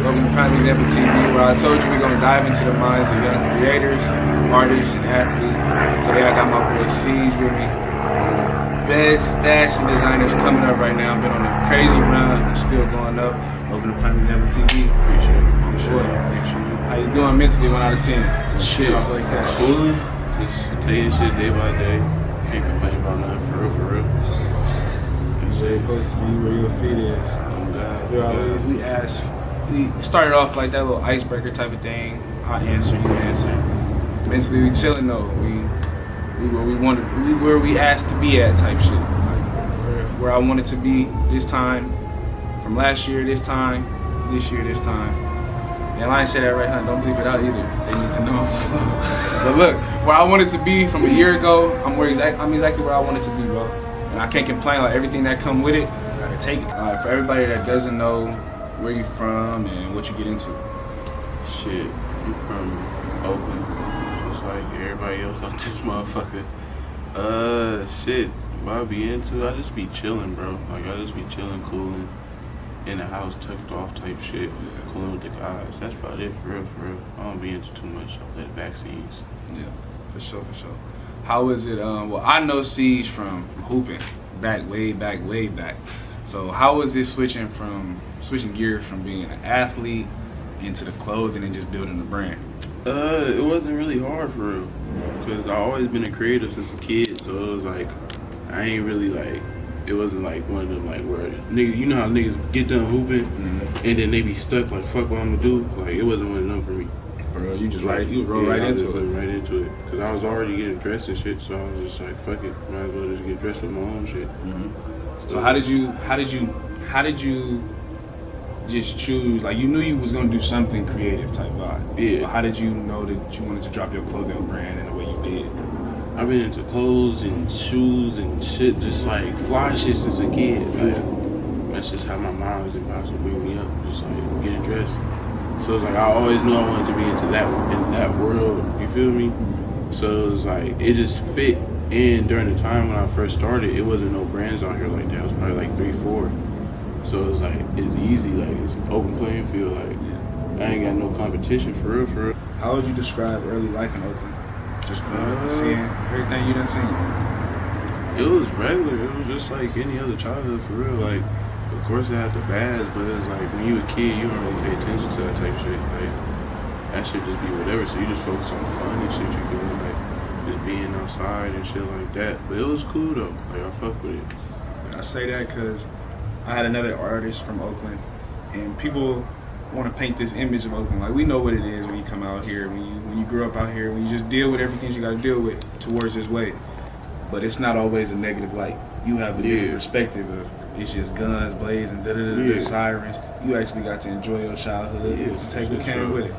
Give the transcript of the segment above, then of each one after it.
Welcome to Primexample TV, where I told you we're going to dive into the minds of young creators, artists, and athletes. Today I got my boy Siege with me, one of the best fashion designers coming up right now. Been on a crazy run and still going up. Welcome to Primexample TV. Appreciate it. How you doing mentally 1 out of 10? Shit, Off like that. cooling. Just taking shit day by day. Can't complain about nothing, for real. Very close to be where your feet is. We started off like that little icebreaker type of thing. I answer, you answer. Mentally, we chilling though. We where we asked to be at type shit. Like where I wanted to be this time, from last year this time, this year this time. And I ain't say that right, huh? Don't bleep it out either. They need to know I'm slow. But look, where I wanted to be from a year ago, I'm exactly where I wanted to be, bro. And I can't complain. Like everything that come with it, I gotta take it. For everybody that doesn't know where you from and what you get into. Shit, I'm from Oakland, just like everybody else out this motherfucker. Shit, what I be into, I just be chilling, bro. Like I just be chilling, cooling, in the house, tucked off type shit, cooling with the guys. That's about it, for real. I don't be into too much of that vaccines. Yeah, for sure. How is it? Well, I know Siege from hooping way back. So how was it switching gears from being an athlete into the clothing and just building the brand? It wasn't really hard for real, because I always been a creative since a kid. So it was like I ain't really like. It wasn't like one of them like where niggas, you know how niggas get done hooping and then they be stuck like fuck what I'm gonna do. Like it wasn't one of them for me. Bro, you just roll right into it. Right into it, because I was already getting dressed and shit. So I was just like, fuck it, might as well just get dressed with my own shit. Mm-hmm. So how did you just choose? Like you knew you was gonna do something creative type vibe. Yeah. But how did you know that you wanted to drop your clothing brand in the way you did? I've been into clothes and shoes and shit, just like fly shit since a kid. Like, that's just how my mom was about to bring me up, just like getting dressed. So it's like I always knew I wanted to be into that world. You feel me? So it was like it just fit in during the time when I first started. It wasn't no brands out here like that. It was probably like 3-4. So it was like it's easy, like it's an open playing field. Like I ain't got no competition for real. How would you describe early life in Oakland? Just growing up and seeing everything you done seen. It was regular. It was just like any other childhood for real. Like, of course it had the bads, but it's like when you a kid, you don't really pay attention to that type of shit. Like that shit just be whatever. So you just focus on the fun and shit you doing, like just being outside and shit like that. But it was cool though. Like I fuck with it. I say that because I had another artist from Oakland, and people want to paint this image of Oakland. Like we know what it is when you come out here, when you grow up out here, when you just deal with everything you got to deal with towards this way. But it's not always a negative light. You have the different perspective of it's just guns blazing, sirens. You actually got to enjoy your childhood and take what came with it.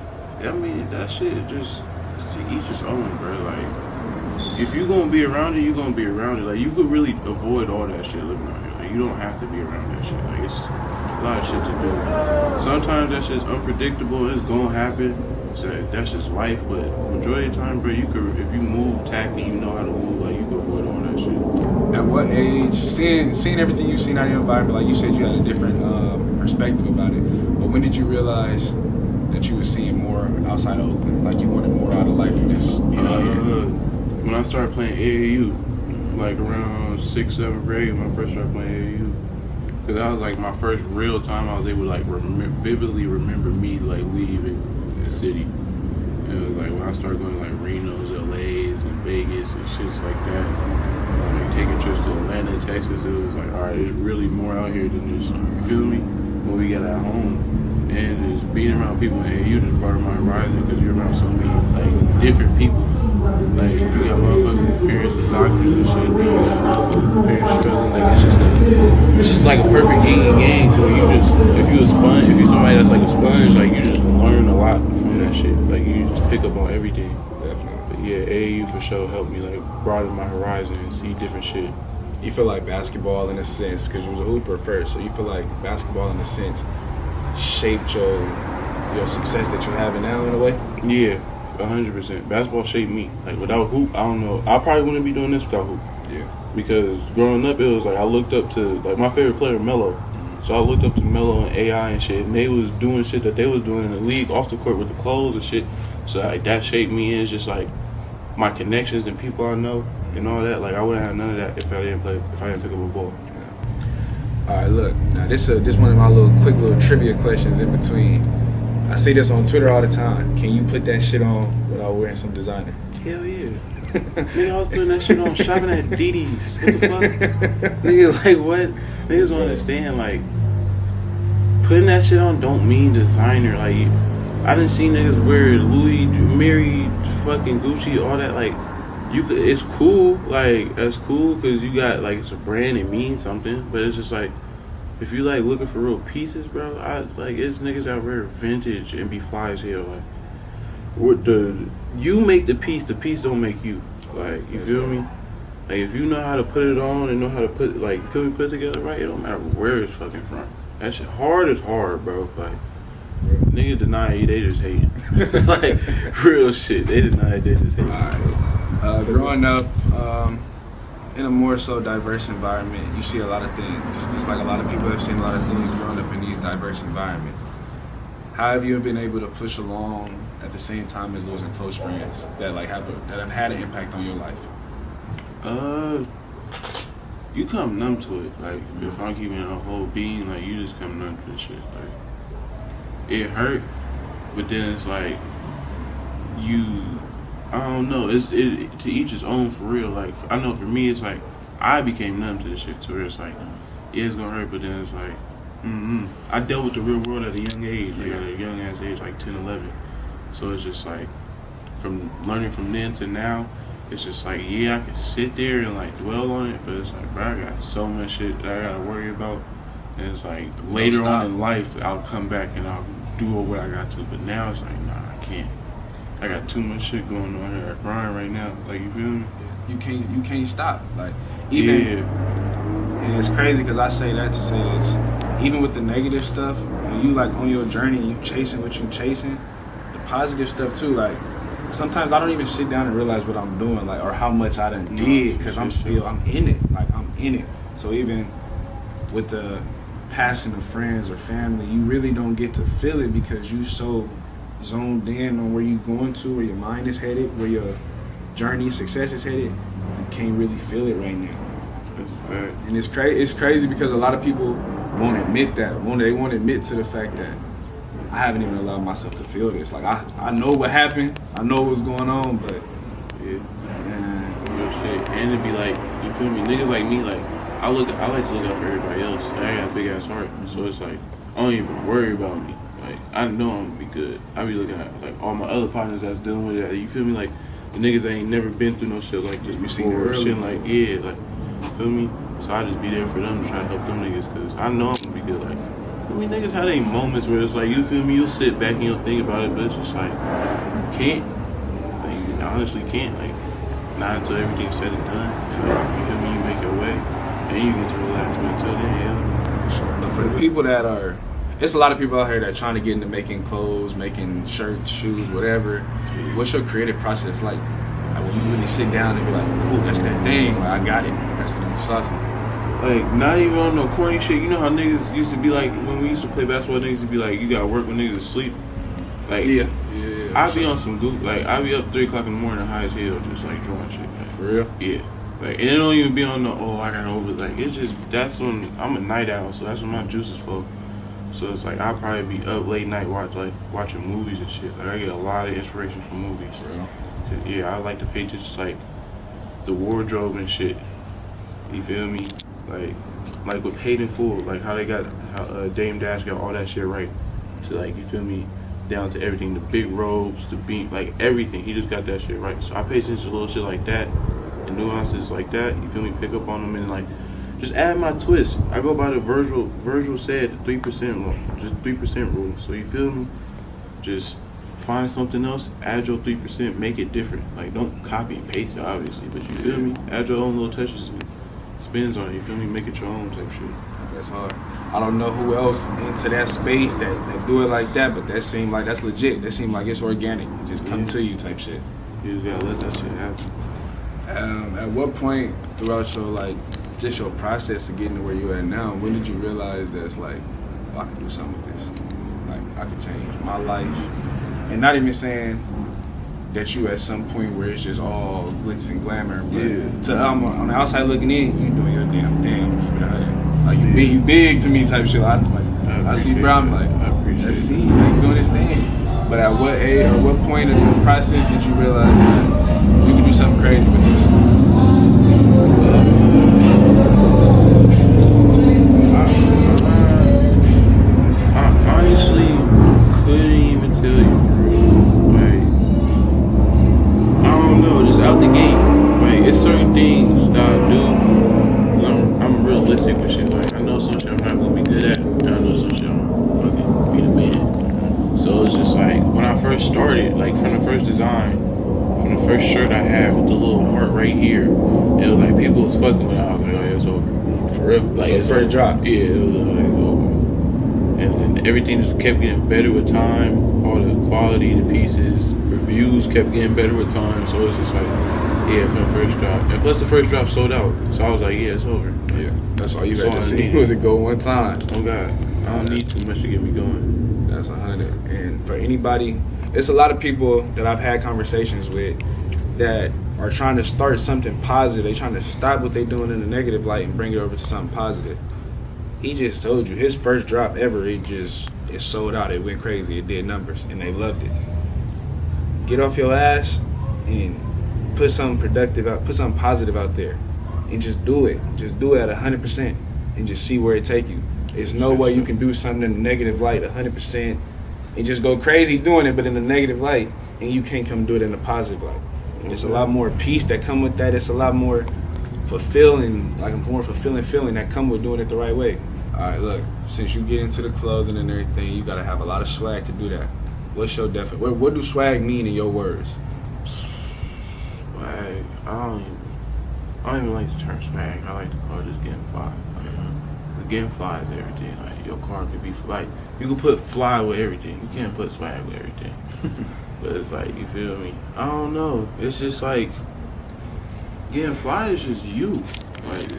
I mean that shit just to each his own, bro. Like if you gonna be around it, you gonna be around it. Like you could really avoid all that shit living out here. Like you don't have to be around that shit. Like it's a lot of shit to do. Sometimes that shit's unpredictable. It's gonna happen. So that's just life. But majority of the time, bro, you could, if you move tacky, you know how to move. Like you could avoid all that shit. At what age, seeing everything you've seen out of your environment, like you said, you had a different perspective about it. But when did you realize that you were seeing more outside of Oakland? Like you wanted more out of life than just being out here? When I started playing AAU, like around 6th, 7th grade, when I first started playing AAU. Cause that was like my first real time I was able to like vividly remember me like leaving the city. And it was like when I started going to like Reno's, LA's, and Vegas and shits like that. Like taking trips to Atlanta, Texas. It was like, all right, there's really more out here than this. You feel me? When we got at home, and just being around people in AAU just brought my horizon because you're around so many like different people. Like you got motherfuckers experienced with doctors and shit, you got motherfuckers parents struggling. Like it's just like a perfect yin and yang to where you just if you somebody that's like a sponge, like you just learn a lot from that shit. Like you just pick up on everything. Definitely. But yeah, AAU for sure helped me like broaden my horizon and see different shit. You feel like basketball in a sense, because you was a hooper first, so you feel like basketball in a sense shaped your success that you're having now in a way? Yeah. 100%. Basketball shaped me. Like without hoop, I don't know. I probably wouldn't be doing this without hoop. Yeah. Because growing up, it was like I looked up to like my favorite player, Melo. So I looked up to Melo and AI and shit, and they was doing shit that they was doing in the league off the court with the clothes and shit. So like that shaped me in just like my connections and people I know and all that. Like I wouldn't have none of that if I didn't pick up a ball. All right, look. Now this one of my quick little trivia questions in between. I see this on Twitter all the time. Can you put that shit on without wearing some designer? Hell yeah. Nigga, I was putting that shit on shopping at DD's. What the fuck? Nigga, like what? Niggas don't understand. Like putting that shit on don't mean designer. Like I done seen niggas wear Louis, Mary, fucking Gucci, all that. Like it's cool. Like that's cool because you got like it's a brand. It means something. But it's just like if you like looking for real pieces, bro. It's niggas out there vintage and be fly as hell. Like you make the piece don't make you. Like you feel me? Like if you know how to put it on and know how to put like put it together right, it don't matter where it's fucking from. That shit hard is hard, bro. Like nigga deny it, they just hate it. Like real shit, they deny it, they just hate it. Alright. Growing up in a more so diverse environment, you see a lot of things. Just like a lot of people have seen a lot of things growing up in these diverse environments. How have you been able to push along at the same time as losing close friends that have had an impact on your life? You come numb to it. Like if I'm keeping a whole being, like you just come numb to the shit. Like it hurt, but then it's like I don't know. It's to each his own for real. Like I know for me, it's like I became numb to the shit. So it's like yeah, it's gonna hurt, but then it's like I dealt with the real world at a young age, like at a young ass age, like 10, 11. So it's just like from learning from then to now, it's just like yeah, I can sit there and like dwell on it, but it's like bro, I got so much shit that I gotta worry about. And it's like later on in life, I'll come back and I'll do what I got to. But now it's like nah, I can't. I got too much shit going on here. I grind right now. Like you feel me? You can't stop. Like even and it's crazy because I say that to say this. Even with the negative stuff, when you like on your journey, you chasing what you chasing. The positive stuff too. Like sometimes I don't even sit down and realize what I'm doing, like or how much I done did because I'm in it. Like I'm in it. So even with the passing of friends or family, you really don't get to feel it because you so zoned in on where you're going to, where your mind is headed, where your journey success is headed. You can't really feel it right now. And it's crazy because a lot of people won't admit that. They won't admit to the fact that I haven't even allowed myself to feel this. Like I know what happened, I know what's going on, but real shit. And it'd be like, you feel me? Niggas like me, like I like to look out for everybody else. I got a big ass heart, so it's like I don't even worry about me. Like I know I'm gonna be good. I be looking at like all my other partners that's dealing with that. You feel me? Like the niggas that ain't never been through no shit like this before. Shit like yeah, like you feel me? So I just be there for them to try to help them niggas because I know I'm gonna be good. Like I mean, niggas had any moments where it's like you feel me? You'll sit back and you'll think about it, but it's just like you can't. Like you honestly can't. Like not until everything's said and done. You feel me? You make your way and you get to relax. But until then, yeah. For sure. But for the people that are. There's a lot of people out here that are trying to get into making clothes, making shirts, shoes, whatever. What's your creative process like? Like when you really sit down and be like, "Ooh, that's that thing. Like, I got it. That's for the saucy." Like not even on no corny shit. You know how niggas used to be like when we used to play basketball. Niggas used to be like, "You gotta work when niggas asleep." Like yeah. I be on some goop. Like I be up 3 o'clock in the morning, high as hell, just like drawing shit. Like, for real? Yeah. Like and it don't even be on the I gotta over. Like it's just that's when I'm a night owl, so that's when my juices flow. So it's like I'll probably be up late night watching movies and shit. Like I get a lot of inspiration from movies. Yeah, I like to pay just like the wardrobe and shit. You feel me? Like with Paid in Full, like how they got Dame Dash got all that shit right. To like you feel me, down to everything, the big robes, the beat, like everything. He just got that shit right. So I pay attention to little shit like that and nuances like that. You feel me? Pick up on them and like. Just add my twist. I go by the Virgil said the 3% rule. Just 3% rule. So you feel me? Just find something else, add your 3%, make it different. Like don't copy and paste it obviously, but you feel me? Add your own little touches and spins on it, you feel me? Make it your own type shit. That's hard. I don't know who else into that space that do it like that, but that seem like that's legit. That seem like it's organic. It just come to you type shit. You just gotta let that shit happen. At what point throughout your just your process of getting to where you at now. When did you realize that it's like, oh, I can do something with this? Like, I could change my life. And not even saying that you at some point where it's just all glitz and glamour, but to on the outside looking in, you doing your damn thing. I'm gonna keep it 100. Like you big to me type shit. I see bro, I'm like, let's see, like doing this thing. But at what age or what point in the process did you realize that you can do something crazy with this? I honestly couldn't even tell you. Like, I don't know, just out the gate. Like, it's certain things that I do. I'm realistic with shit. Like, I know some shit I'm not gonna be good at, and I know some shit I'm gonna fucking be the man. So it's just like, when I first started, like from the first design, from the first shirt I had with the little heart right here, it was like people was fucking with it. I was like, oh yeah, it's over. For real? Like so the first drop? Yeah, it was like, it's over. And everything just kept getting better with time. All the quality, the pieces, reviews kept getting better with time. So it's just like, yeah, from the first drop. And plus the first drop sold out. So I was like, yeah, it's over. Yeah, that's all you had to see was it go one time. Oh God, I don't need too much to get me going. That's 100. And for anybody, it's a lot of people that I've had conversations with that are trying to start something positive. They're trying to stop what they're doing in the negative light and bring it over to something positive. He just told you his first drop ever, it sold out. It went crazy. It did numbers and they loved it. Get off your ass and put something productive out, put something positive out there and just do it. Just do it at 100% and just see where it take you. There's no way you can do something in the negative light 100% and just go crazy doing it, but in the negative light, and you can't come do it in the positive light. It's a lot more peace that come with that. It's a lot more fulfilling, like a more fulfilling feeling that come with doing it the right way. All right, look, since you get into the clothing and everything, you gotta have a lot of swag to do that. What's your definition? What do swag mean in your words? Swag, I don't even like the term swag. I like to call it just getting fly. Getting fly is everything. Like your car could be like you can put fly with everything. You can't put swag with everything. But it's like, you feel me? I don't know. It's just like getting fly is just you. Like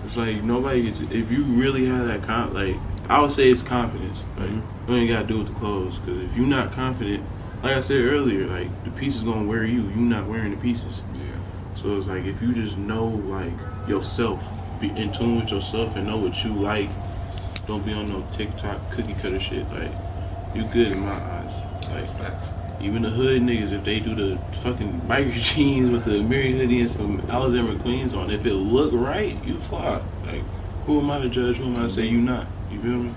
it's like nobody. If you really have that like I would say it's confidence. Like you ain't gotta do with the clothes. Because if you're not confident, like I said earlier, like the piece is gonna wear you. You not wearing the pieces. Yeah. So it's like if you just know like yourself. Be in tune with yourself and know what you like. Don't be on no TikTok cookie cutter shit. Like, you good in my eyes. Like, facts. Even the hood niggas, if they do the fucking biker jeans with the Mary hoodie and some Alexander McQueen's on, if it look right, you fly. Like, who am I to judge? Who am I to say you not? You feel me?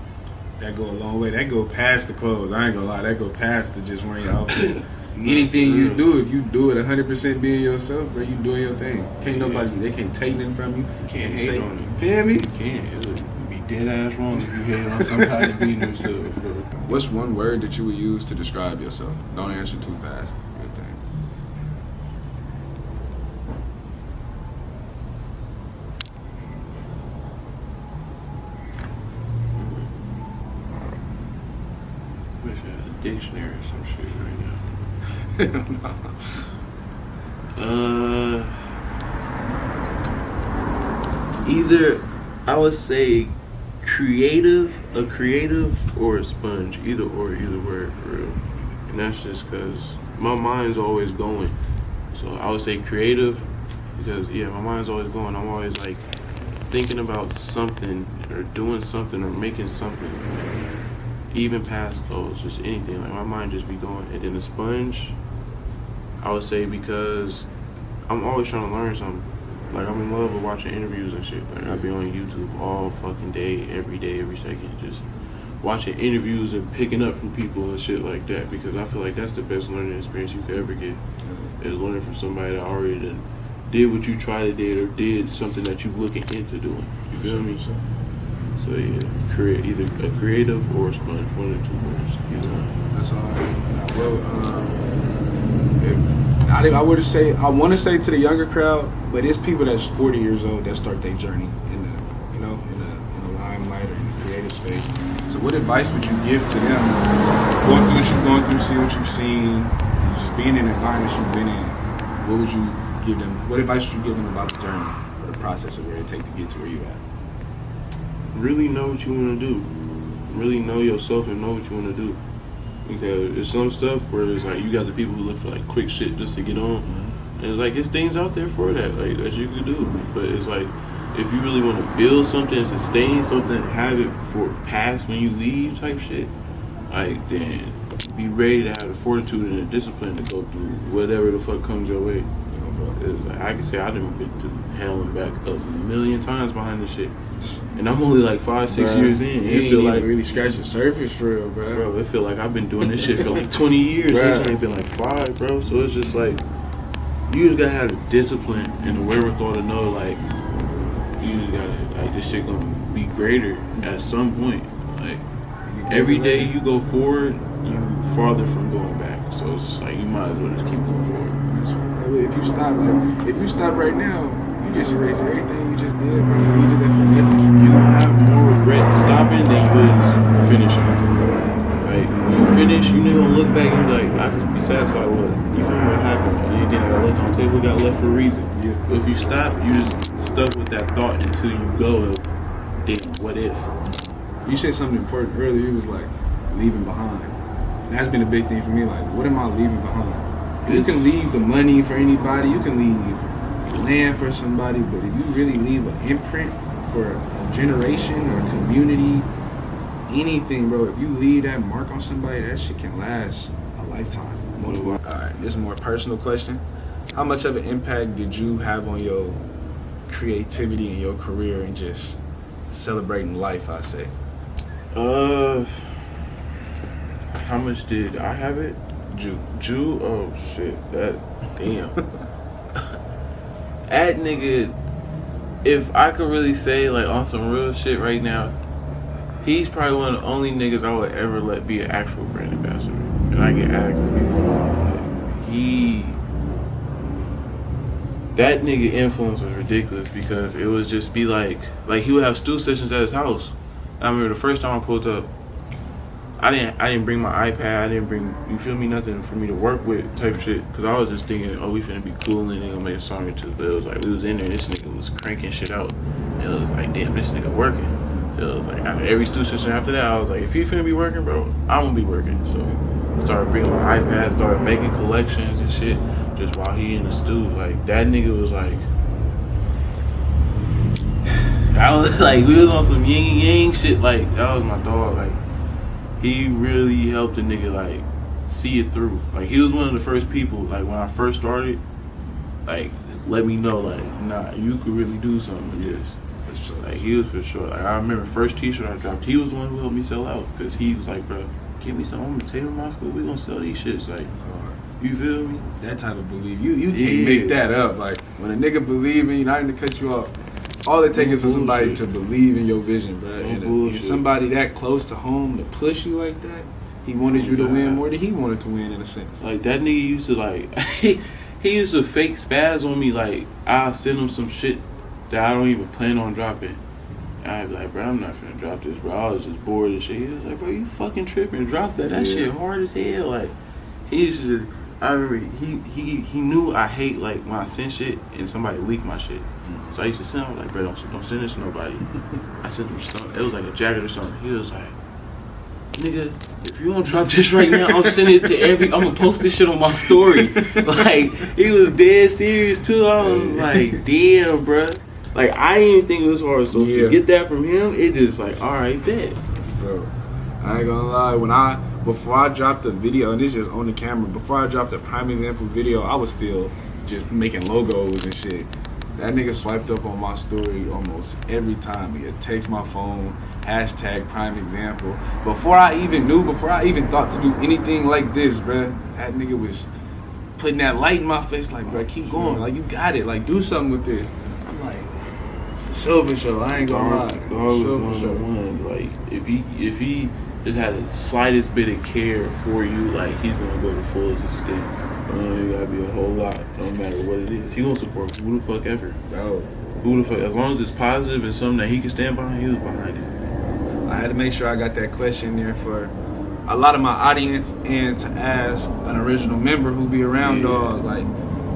That go a long way. That go past the clothes. I ain't gonna lie. That go past the just wearing your outfits. Anything you do, if you do it 100% being yourself, bro, you doing your thing. Can't nobody, they can't take nothing from you. You can't hate on it. Feel me? You can't. It would be dead ass wrong if you hate on somebody being themselves, bro. What's one word that you would use to describe yourself? Don't answer too fast. Good thing. Wish I had a dictionary or some shit right now. Either I would say a creative or a sponge, either word for real. And that's just because my mind's always going. So I would say creative because my mind's always going. I'm always like thinking about something or doing something or making something. Even past clothes, just anything. Like my mind just be going. And then the sponge, I would say because I'm always trying to learn something. Like I'm in love with watching interviews and shit. Like I be on YouTube all fucking day, every second, just watching interviews and picking up from people and shit like that. Because I feel like that's the best learning experience you could ever get. Is learning from somebody that already did what you tried to do or did something that you looking into doing. You feel me? So yeah, either a creative or a sponge, one of the two words. That's all. Well, I want to say to the younger crowd, but it's people that's 40 years old that start their journey in the limelight or in the creative space. So, what advice would you give to them? Going through what you've gone through, seeing what you've seen, just being in the environments you've been in. What would you give them? What advice would you give them about the journey, or the process of where it takes to get to where you at? Really know what you want to do. Really know yourself and know what you want to do. Because there's some stuff where it's like you got the people who look for like quick shit just to get on. And it's like it's things out there for that, like that you can do. But it's like if you really want to build something and sustain something and have it for past when you leave type shit, like then be ready to have the fortitude and the discipline to go through whatever the fuck comes your way. It's like, I can say I done been through hell and back a million times behind this shit. And I'm only like 5-6 years in. You It ain't feel even like really scratched the surface for real, bro. Bro, it feel like I've been doing this shit for like 20 years. It's only been like 5, bro. So it's just like you just gotta have the discipline and the wherewithal to know like you just gotta like this shit gonna be greater at some point. Like every day you go forward, you farther from going back. So it's just like you might as well just keep going forward. If you stop right now, you just erase everything you just did. You did that for nothing. You gonna have more regret stopping than you will finishing. Like when you finish, you never gonna look back and be like, I can be satisfied with it. You feel what happened? And anything I got left on the table got left for a reason. Yeah. But if you stop, you just stuck with that thought until you go. Then what if? You said something important earlier. It was like leaving behind. And that's been a big thing for me. Like, what am I leaving behind? You can leave the money for anybody. You can leave land for somebody. But if you really leave an imprint for a generation or a community, anything, bro, if you leave that mark on somebody, that shit can last a lifetime. Multiple. All right, this is a more personal question. How much of an impact did you have on your creativity and your career and just celebrating life, I say? How much did I have it? Jew? Oh shit, that damn. That nigga, if I could really say like on some real shit right now, he's probably one of the only niggas I would ever let be an actual brand ambassador. And I get asked to be one. That nigga influence was ridiculous because it was just be like he would have stew sessions at his house. I remember the first time I pulled up, I didn't bring my iPad, I didn't bring, you feel me, nothing for me to work with type shit. Cause I was just thinking, oh, we finna be cool and they gonna make a song or two. But it was like, we was in there, this nigga was cranking shit out. And it was like, damn, this nigga working. It was like, after every stew session after that, I was like, if you finna be working, bro, I'm gonna be working. So I started bringing my iPad, started making collections and shit just while he in the stew. Like, that nigga was like, I was like, we was on some yin and yang shit. Like, that was my dog. Like, he really helped a nigga, like, see it through. Like, he was one of the first people, like, when I first started, like, let me know, like, nah, you could really do something with this. Like, he was for sure. Like, I remember first t-shirt I dropped, he was the one who helped me sell out. Because he was like, bro, give me some, I'm gonna take my school, we gonna sell these shits. Like, you feel me? That type of belief. You can't make that up. Like, when a nigga believe in you, not even to cut you off, all it takes is for somebody to believe in your vision, bro. And somebody that close to home to push you like that, he wanted you to win more than he wanted to win, in a sense. Like, that nigga used to, like, he used to fake spaz on me. Like, I'll send him some shit that I don't even plan on dropping. And I'd be like, bro, I'm not finna drop this, bro. I was just bored and shit. He was like, bro, you fucking tripping. Drop that. That shit hard as hell. Like, he used to just, I remember he knew I hate, like, when I send shit and somebody leak my shit. So I used to send him, like, bro, don't send this to nobody. I sent him something. It was like a jacket or something. He was like, nigga, if you don't drop this right now, I'm sending it to I'm gonna post this shit on my story. Like, he was dead serious too. I was like, damn, bro. Like, I didn't even think it was hard. So to get that from him, it just like, all right, bet. Bro, I ain't gonna lie. Before I dropped the video, and this is just on the camera, before I dropped the Primexample video, I was still just making logos and shit. That nigga swiped up on my story almost every time. He would text my phone, hashtag Primexample. Before I even thought to do anything like this, bruh, that nigga was putting that light in my face, like, bruh, keep going. Like, you got it. Like, do something with this. I'm like, for sure. I ain't gonna lie. For sure. Like, if he just had the slightest bit of care for you, like, he's gonna go the fullest extent. It gotta be a whole lot, no matter what it is. He gonna support who the fuck ever. Bro. Who the fuck, as long as it's positive and something that he can stand behind, he was behind it. I had to make sure I got that question there for a lot of my audience and to ask an original member who be around, dog, like,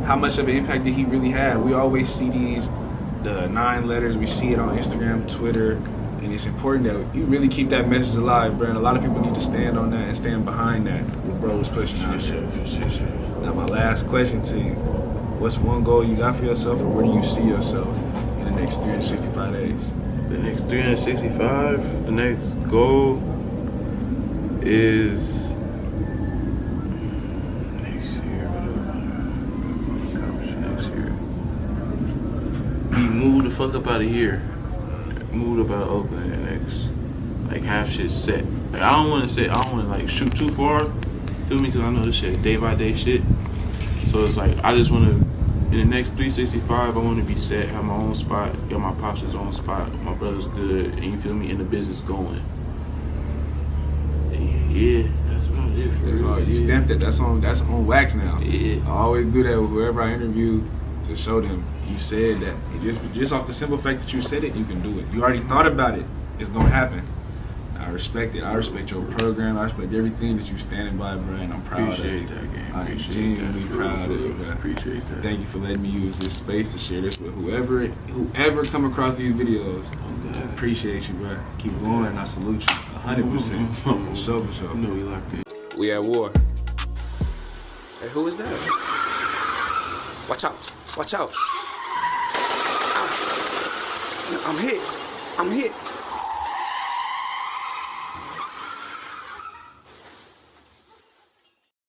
how much of an impact did he really have? We always see these the 9 letters. We see it on Instagram, Twitter, and it's important that you really keep that message alive, bro. And a lot of people need to stand on that and stand behind that. What bro was pushing out there. Now, my last question to you: what's one goal you got for yourself, or where do you see yourself in the next 365 days? The next 365, the next goal is next year. Next year. Be moved the fuck up out of here. Moved up out of Oakland and next, like, have shit set. Like, I don't want to like shoot too far, feel me? Because I know this shit day by day shit. So it's like I just want to. In the next 365, I want to be set, have my own spot, got my pops his own spot, my brother's good, and you feel me, in the business going. Yeah, that's what it is. That's all. You stamped it. That's on wax now. Yeah. I always do that with whoever I interview to show them you said that. Just off the simple fact that you said it, you can do it. You already thought about it. It's gonna happen. I respect it. I respect your program. I respect everything that you standing by, bro, and I'm proud Appreciate of it. that, game. I'm genuinely proud of it, bro. Appreciate that. Thank you for letting me use this space to share this with whoever come across these videos. Appreciate you, bro. Keep going. I salute you 100%. For sure. I know we locked in. We at war. Hey, who is that? Watch out. Watch out. Ah. I'm hit.